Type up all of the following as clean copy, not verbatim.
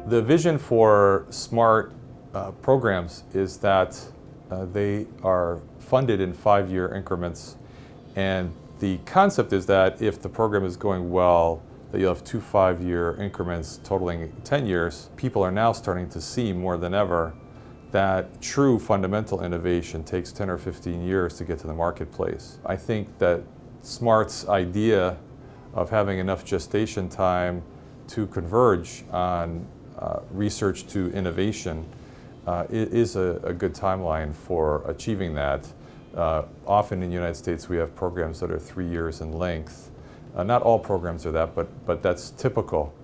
The vision for SMART programs is that they are funded in 5-year increments, and the concept is that if the program is going well, that you'll have 2 5-year increments totaling 10 years. People are now starting to see more than ever that true fundamental innovation takes 10 or 15 years to get to the marketplace. I think that SMART's idea of having enough gestation time to converge on research to innovation is a good timeline for achieving that. Often in the United States we have programs that are 3 years in length. Not all programs are that, but that's typical.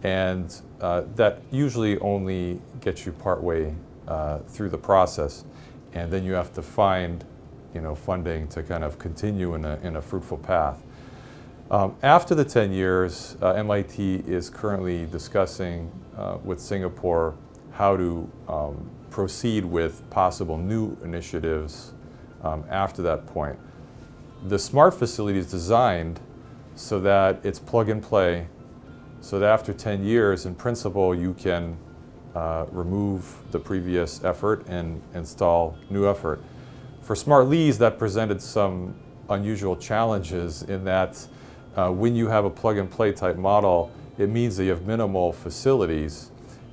And that usually only gets you partway through the process. And then you have to find funding to kind of continue in a fruitful path. After the 10 years, MIT is currently discussing with Singapore how to proceed with possible new initiatives after that point. The SMART facility is designed so that it's plug and play, so that after 10 years, in principle, you can remove the previous effort and install new effort. For Smart Lease, that presented some unusual challenges in that when you have a plug and play type model, it means that you have minimal facilities.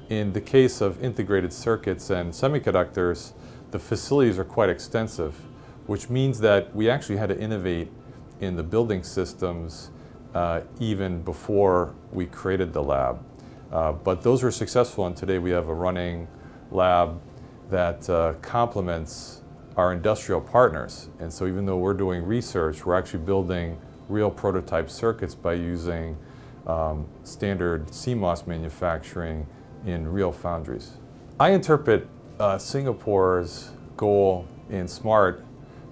In the case of integrated circuits and semiconductors, the facilities are quite extensive, which means that we actually had to innovate in the building systems even before we created the lab. But those were successful, and today we have a running lab that complements our industrial partners. And so even though we're doing research, we're actually building real prototype circuits by using standard CMOS manufacturing in real foundries. I interpret Singapore's goal in SMART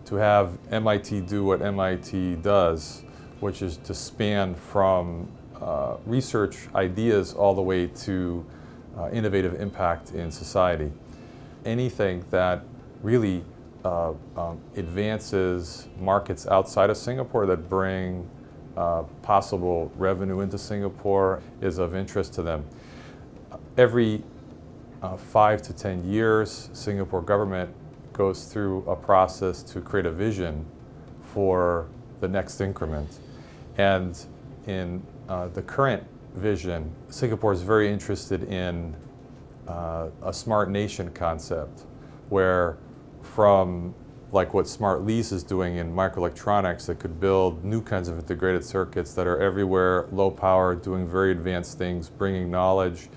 to have MIT do what MIT does, which is to span from research ideas all the way to innovative impact in society. Anything that really advances markets outside of Singapore that bring possible revenue into Singapore is of interest to them. Every 5 to 10 years, Singapore government goes through a process to create a vision for the next increment. And in the current vision, Singapore is very interested in a smart nation concept, where from like what Smart Lease is doing in microelectronics, that could build new kinds of integrated circuits that are everywhere, low power, doing very advanced things, bringing knowledge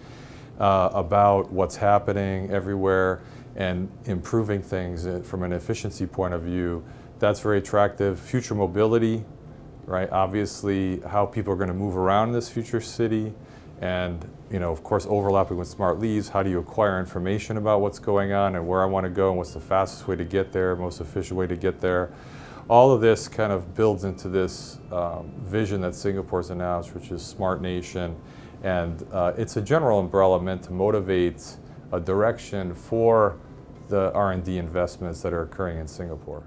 about what's happening everywhere and improving things from an efficiency point of view. That's very attractive. Future mobility, right? Obviously, how people are going to move around in this future city, and of course, overlapping with Smart Lease, how do you acquire information about what's going on and where I want to go and what's the fastest way to get there, most efficient way to get there. All of this kind of builds into this vision that Singapore's announced, which is Smart Nation, and it's a general umbrella meant to motivate a direction for the R&D investments that are occurring in Singapore.